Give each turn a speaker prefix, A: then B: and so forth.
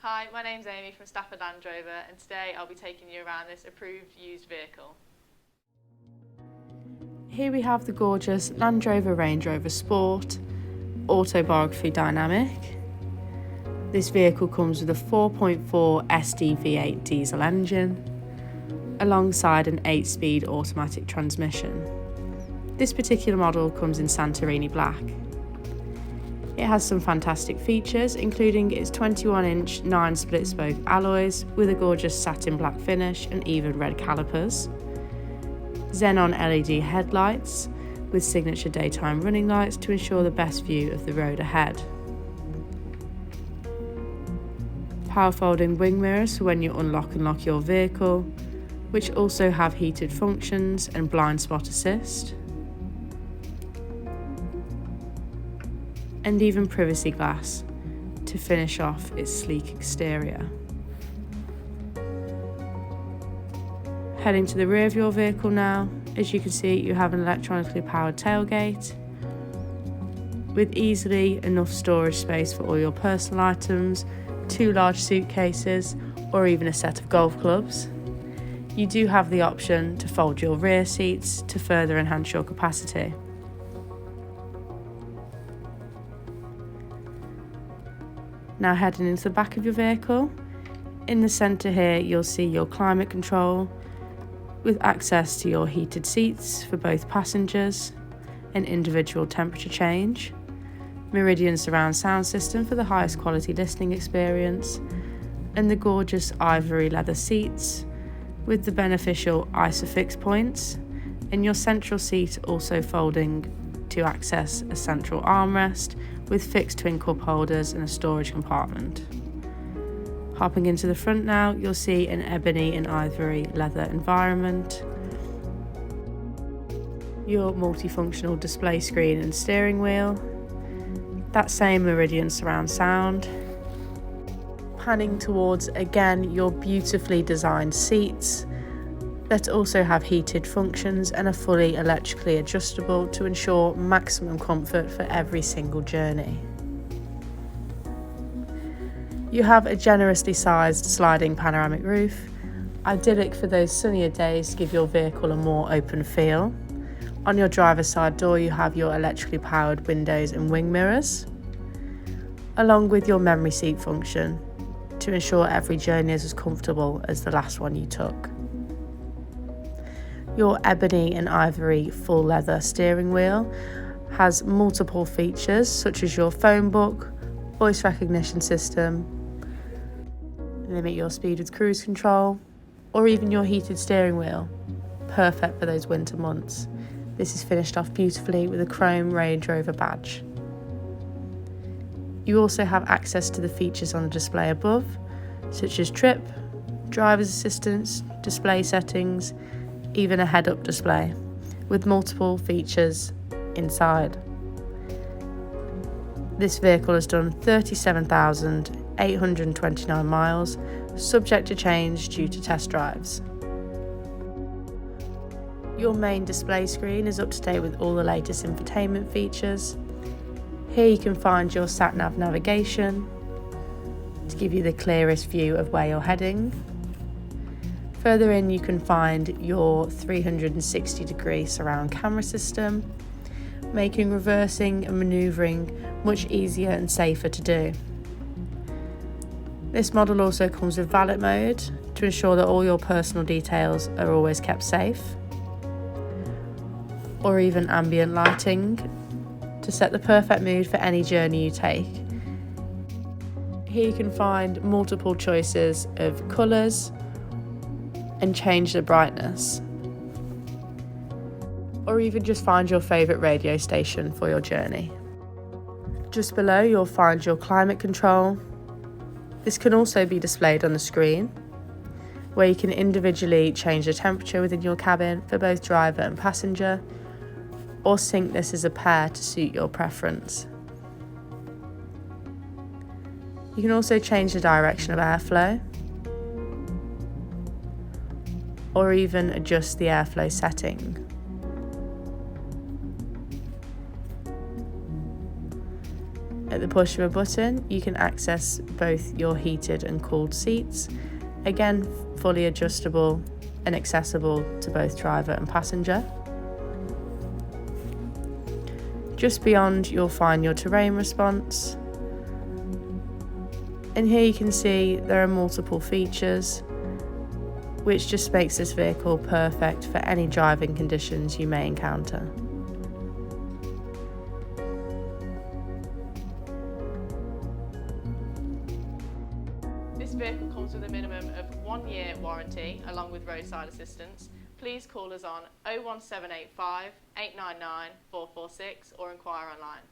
A: Hi, my name's Amy from Stafford Land Rover, and today I'll be taking you around this approved used vehicle.
B: Here we have the gorgeous Land Rover Range Rover Sport Autobiography Dynamic. This vehicle comes with a 4.4 SDV8 diesel engine alongside an 8-speed automatic transmission. This particular model comes in Santorini Black. It has some fantastic features, including its 21-inch 9 split-spoke alloys with a gorgeous satin black finish and even red calipers, Xenon LED headlights with signature daytime running lights to ensure the best view of the road ahead, power folding wing mirrors for when you unlock and lock your vehicle, which also have heated functions and blind spot assist, and even privacy glass to finish off its sleek exterior. Heading to the rear of your vehicle now, as you can see you have an electronically powered tailgate with easily enough storage space for all your personal items, 2 large suitcases or even a set of golf clubs. You do have the option to fold your rear seats to further enhance your capacity. Now heading into the back of your vehicle, in the centre here you'll see your climate control with access to your heated seats for both passengers, an individual temperature change, meridian surround sound system for the highest quality listening experience, and the gorgeous ivory leather seats with the beneficial ISOFIX points, and your central seat also folding to access a central armrest with fixed twin cup holders and a storage compartment. Hopping into the front now, you'll see an ebony and ivory leather environment, your multifunctional display screen and steering wheel, that same meridian surround sound, panning towards again your beautifully designed seats that also have heated functions and are fully electrically adjustable to ensure maximum comfort for every single journey. You have a generously sized sliding panoramic roof, idyllic for those sunnier days to give your vehicle a more open feel. On your driver's side door you have your electrically powered windows and wing mirrors, along with your memory seat function to ensure every journey is as comfortable as the last one you took. Your ebony and ivory full leather steering wheel has multiple features such as your phone book, voice recognition system, limit your speed with cruise control, or even your heated steering wheel, perfect for those winter months. This is finished off beautifully with a chrome Range Rover badge. You also have access to the features on the display above, such as trip, driver's assistance, display settings, even a head-up display, with multiple features inside. This vehicle has done 37,829 miles, subject to change due to test drives. Your main display screen is up to date with all the latest infotainment features. Here you can find your sat-nav navigation to give you the clearest view of where you're heading. Further in you can find your 360-degree surround camera system, making reversing and manoeuvring much easier and safer to do. This model also comes with valet mode to ensure that all your personal details are always kept safe, or even ambient lighting to set the perfect mood for any journey you take. Here you can find multiple choices of colours and change the brightness, or even just find your favourite radio station for your journey. Just below you'll find your climate control. This can also be displayed on the screen, where you can individually change the temperature within your cabin for both driver and passenger, or sync this as a pair to suit your preference. You can also change the direction of airflow, or even adjust the airflow setting. At the push of a button, you can access both your heated and cooled seats, again fully adjustable and accessible to both driver and passenger. Just beyond, you'll find your terrain response. And here you can see there are multiple features, which just makes this vehicle perfect for any driving conditions you may encounter.
A: This vehicle comes with a minimum of 1 year warranty along with roadside assistance. Please call us on 01785 899 446 or inquire online.